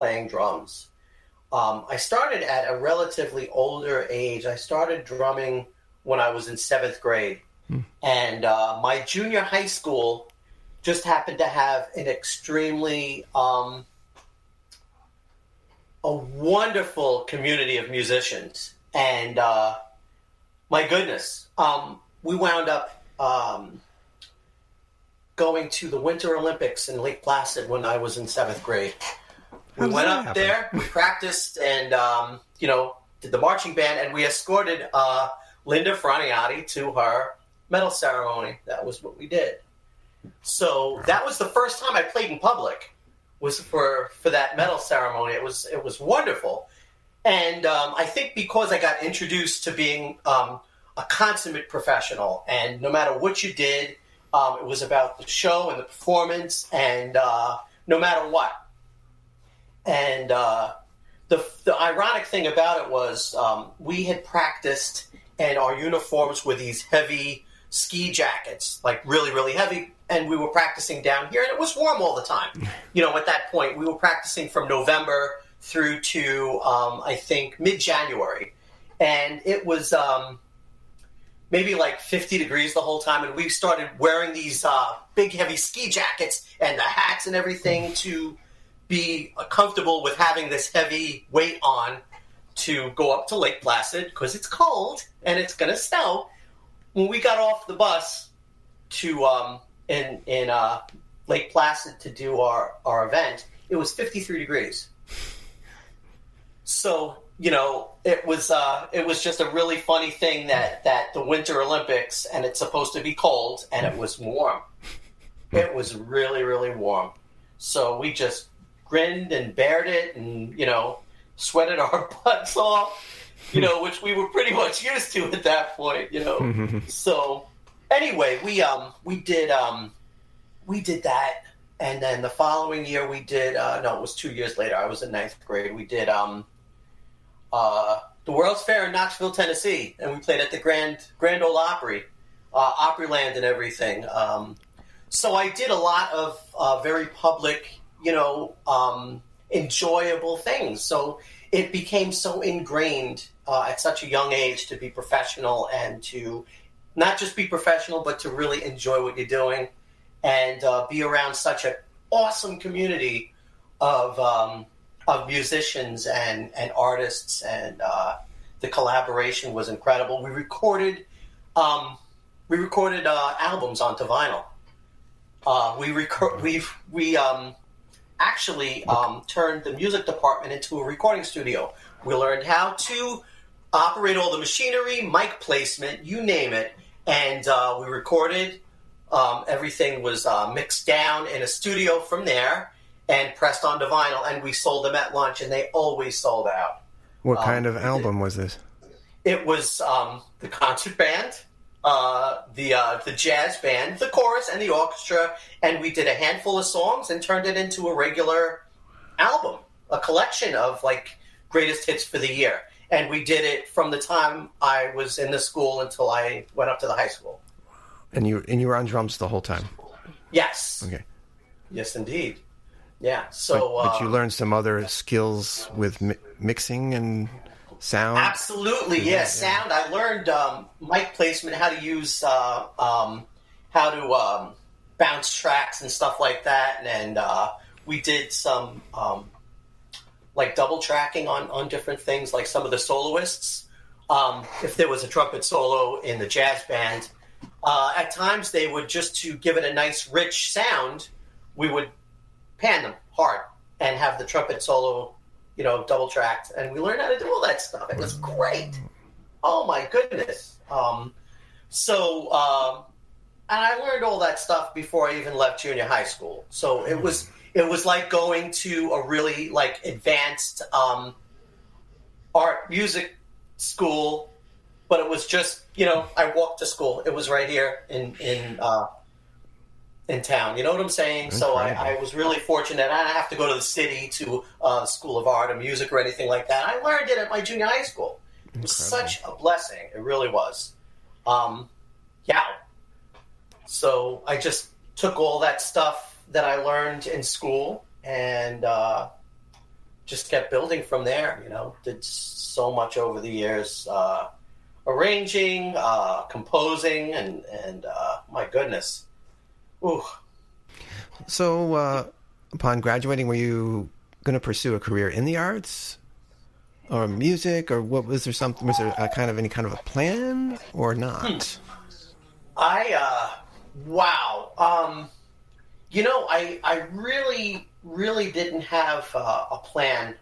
playing drums. I started at a relatively older age. I started drumming when I was in seventh grade. And my junior high school just happened to have an extremely a wonderful community of musicians. And my goodness, we wound up going to the Winter Olympics in Lake Placid when I was in seventh grade. We went up there, we practiced, and, did the marching band, and we escorted Linda Franiati to her medal ceremony. That was what we did. So that was the first time I played in public, was for that medal ceremony. It was wonderful. And I think because I got introduced to being a consummate professional, and no matter what you did, it was about the show and the performance, and no matter what. And the ironic thing about it was we had practiced, and our uniforms were these heavy ski jackets, like really, really heavy, and we were practicing down here, and it was warm all the time. At that point, we were practicing from November through to, I think, mid-January. And it was maybe like 50 degrees the whole time, and we started wearing these big, heavy ski jackets and the hats and everything to be comfortable with having this heavy weight on to go up to Lake Placid, because it's cold and it's going to snow. When we got off the bus to in Lake Placid to do our event, it was 53 degrees. So, it was just a really funny thing that the Winter Olympics, and it's supposed to be cold, and it was warm. It was really, really warm. So we just grinned and bared it and, sweated our butts off, which we were pretty much used to at that point, So anyway, we did that. And then the following year we did, it was 2 years later. I was in ninth grade. We did the World's Fair in Knoxville, Tennessee. And we played at the Grand Ole Opry, Opryland and everything. So I did a lot of very public, enjoyable things. So it became so ingrained at such a young age to be professional, and to not just be professional, but to really enjoy what you're doing, and be around such an awesome community of musicians and artists, and the collaboration was incredible. We recorded albums onto vinyl. We actually turned the music department into a recording studio. We learned how to operate all the machinery, mic placement, you name it, and we recorded. Everything was mixed down in a studio from there and pressed onto vinyl, and we sold them at lunch, and they always sold out. What kind of album was this? It was the concert band, the jazz band, the chorus, and the orchestra, and we did a handful of songs and turned it into a regular album, a collection of greatest hits for the year. And we did it from the time I was in the school until I went up to the high school. And you were on drums the whole time? Yes. Okay. Yes, indeed. Yeah. So, but you learned some other skills with mixing and sound? Absolutely, yeah. Sound. I learned mic placement, how to use, how to bounce tracks and stuff like that. And we did some double tracking on different things, like some of the soloists. If there was a trumpet solo in the jazz band, at times they would, just to give it a nice rich sound, we would pan them hard and have the trumpet solo, double tracked, and we learned how to do all that stuff. It was great. Oh my goodness. And I learned all that stuff before I even left junior high school. So it was like going to a really advanced art music school, but it was just, I walked to school. It was right here in town. You know what I'm saying? So I was really fortunate. I didn't have to go to the city to School of Art or Music or anything like that. I learned it at my junior high school. It was such a blessing. It really was. So I just took all that stuff that I learned in school and just kept building from there. Did so much over the years, arranging, composing, and my goodness. Ooh. So, upon graduating, were you going to pursue a career in the arts or music, or what was there something? Was there any kind of a plan or not? Wow. I really didn't have a plan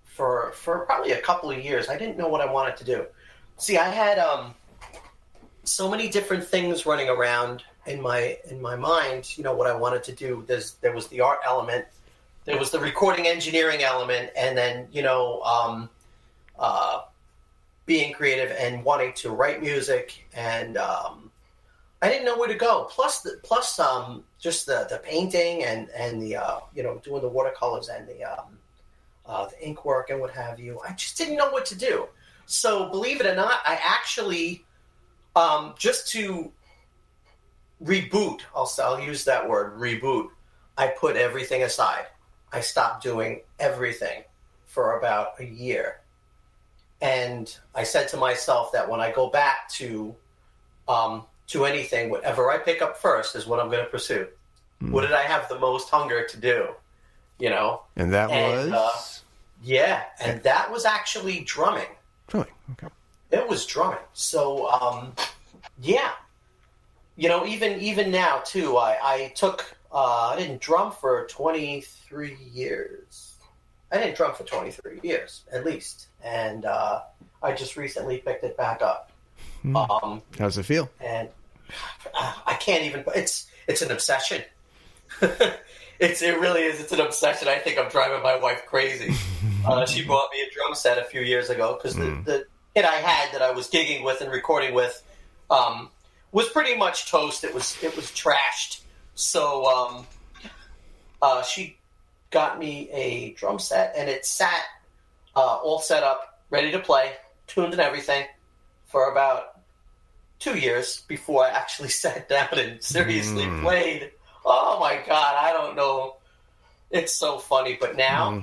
for probably a couple of years. I didn't know what I wanted to do. See, I had so many different things running around in my mind. What I wanted to do. There was the art element, there was the recording engineering element, and then being creative and wanting to write music, and I didn't know where to go. Plus just the painting and the doing the watercolors and the ink work and what have you. I just didn't know what to do. So believe it or not, I actually just to reboot. I'll use that word, reboot. I put everything aside. I stopped doing everything for about a year, and I said to myself that when I go back to anything, whatever I pick up first is what I'm going to pursue. What did I have the most hunger to do? And that was? And that was actually drumming. Drumming, okay. It was drumming. So, even now, too, I took, I didn't drum for 23 years. I didn't drum for 23 years, at least. And I just recently picked it back up. How's it feel? And I can't even. It's an obsession. It really is. It's an obsession. I think I'm driving my wife crazy. She bought me a drum set a few years ago because the kit I had that I was gigging with and recording with was pretty much toast. It was trashed. So she got me a drum set, and it sat all set up, ready to play, tuned and everything, for about 2 years before I actually sat down and seriously played. Oh my God, I don't know. It's so funny, but now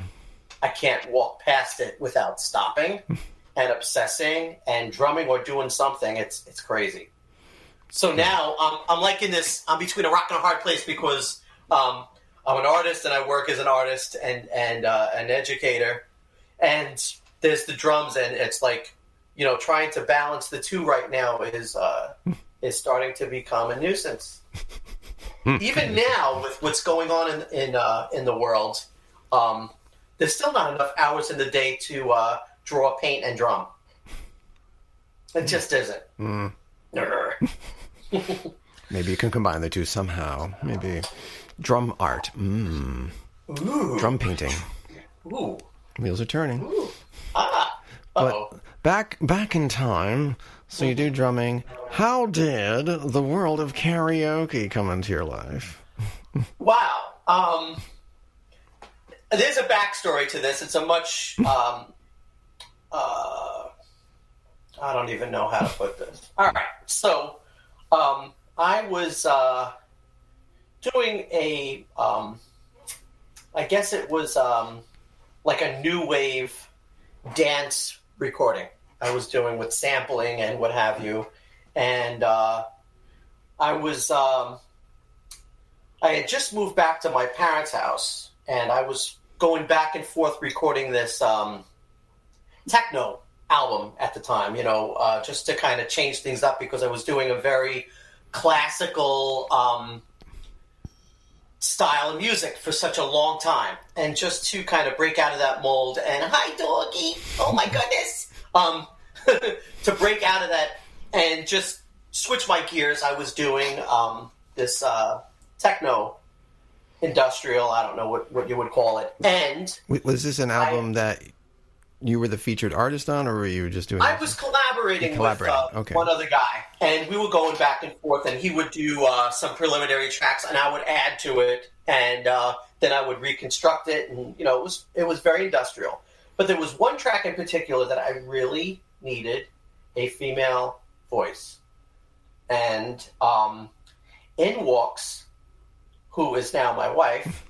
I can't walk past it without stopping and obsessing and drumming or doing something. It's crazy. So now I'm like in this. I'm between a rock and a hard place because I'm an artist and I work as an artist and an educator, and there's the drums, and it's like, trying to balance the two right now is starting to become a nuisance. Even now, with what's going on in the world, there's still not enough hours in the day to draw, paint, and drum. It just isn't. Maybe you can combine the two somehow. Maybe drum art. Ooh. Drum painting. Ooh. Wheels are turning. Ooh. Ah. Uh-oh. But back in time, so you do drumming. How did the world of karaoke come into your life? Wow. There's a backstory to this. It's a much... I don't even know how to put this. All right. So, I was doing a... I guess it was like a new wave dance recording I was doing with sampling and what have you. And I had just moved back to my parents' house, and I was going back and forth recording this techno album at the time, just to kind of change things up because I was doing a very classical style of music for such a long time, and just to kind of break out of that mold and hi doggy, oh my goodness, to break out of that and just switch my gears. I was doing this techno industrial, I don't know what you would call it. And was this an album that you were the featured artist on, or were you just doing... I was collaborating with one other guy, and we were going back and forth, and he would do some preliminary tracks, and I would add to it, and then I would reconstruct it, and it was very industrial. But there was one track in particular that I really needed a female voice, and in walks, who is now my wife,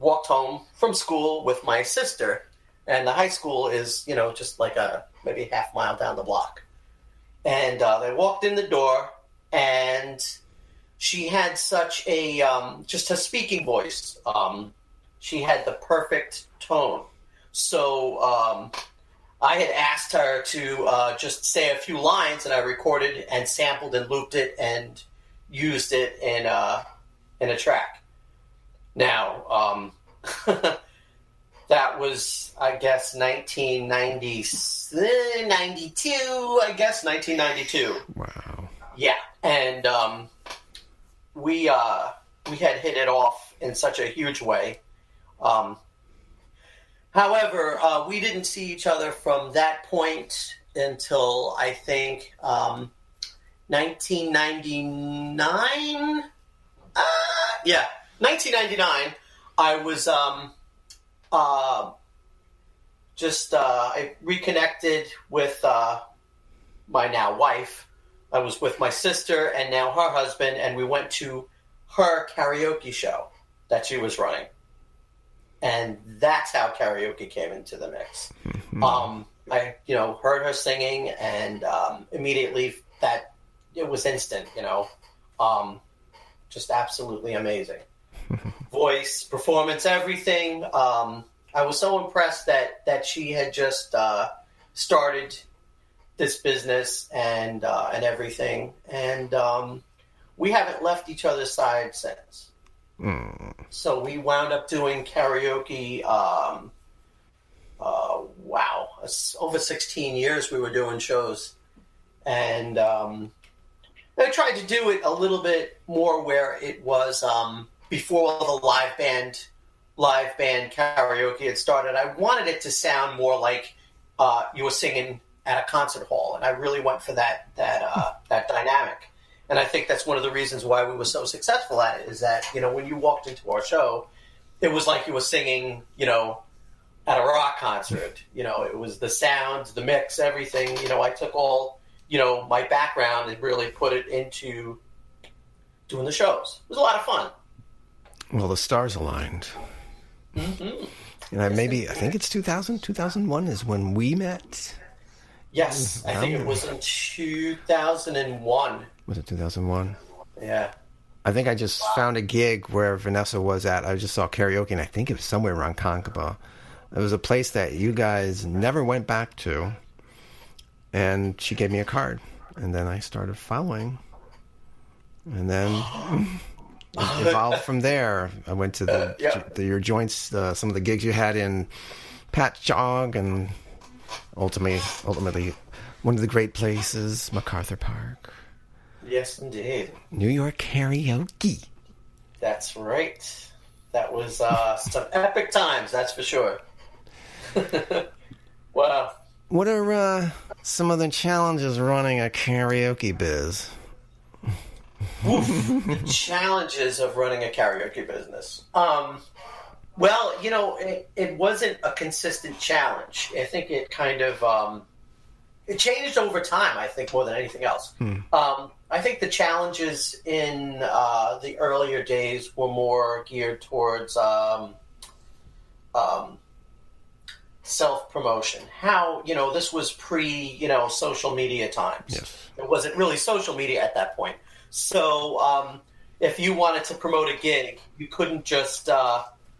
walked home from school with my sister, and the high school is, just like maybe half mile down the block. And they walked in the door, and she had such a, just her speaking voice. She had the perfect tone. So I had asked her to just say a few lines, and I recorded and sampled and looped it and used it in a track. Now, that was, I guess, 1992, Wow. Yeah, and we had hit it off in such a huge way. However, we didn't see each other from that point until, I think, 1999. 1999. I was I reconnected with my now wife. I was with my sister and now her husband, and we went to her karaoke show that she was running. And that's how karaoke came into the mix. I heard her singing, and immediately that it was instant, just absolutely amazing. Voice, performance, everything. I was so impressed that she had just started this business and everything, and we haven't left each other's side since. So we wound up doing karaoke. Over 16 years we were doing shows, and I tried to do it a little bit more where it was before the live band karaoke had started. I wanted it to sound more like you were singing at a concert hall, and I really went for that dynamic. And I think that's one of the reasons why we were so successful at it, is that, when you walked into our show, it was like you were singing, at a rock concert. It was the sound, the mix, everything. I took all, my background and really put it into doing the shows. It was a lot of fun. Well, the stars aligned. Mm-hmm. And I think it's 2001 is when we met. Yes, I think it was in 2001. Was it 2001? Yeah. I think I just found a gig where Vanessa was at. I just saw karaoke, and I think it was somewhere around Concoba. It was a place that you guys never went back to, and she gave me a card, and then I started following, and then it evolved from there. I went to your joints, some of the gigs you had in Patchogue, and ultimately one of the great places, MacArthur Park. Yes, indeed. New York Karaoke. That's right. That was some epic times, that's for sure. Wow. What are some of the challenges running a karaoke biz? The challenges of running a karaoke business. Well, it wasn't a consistent challenge. I think it kind of it changed over time, I think, more than anything else. I think the challenges in the earlier days were more geared towards self-promotion. How, this was social media times. Yes. It wasn't really social media at that point. So if you wanted to promote a gig, you couldn't just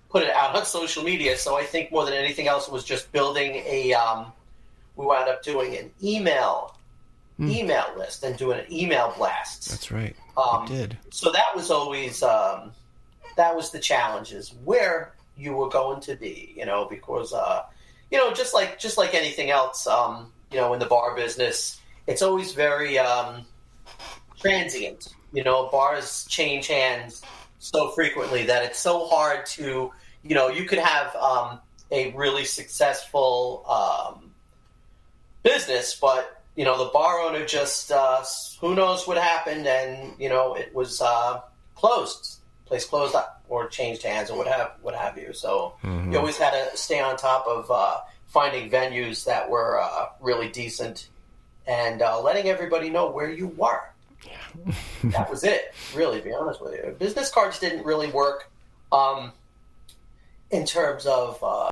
put it out on social media. So I think more than anything else, it was just building we wound up doing an email list and doing an email blast. That's right. You did. So that was always that was the challenges, where you were going to be, because just like anything else, in the bar business, it's always very transient. Bars change hands so frequently that it's so hard to, you could have a really successful business, but the bar owner just who knows what happened, and it was closed. Place closed up or changed hands or what have you. So you always had to stay on top of finding venues that were really decent and letting everybody know where you were. Yeah. That was it, really, to be honest with you. Business cards didn't really work. in terms of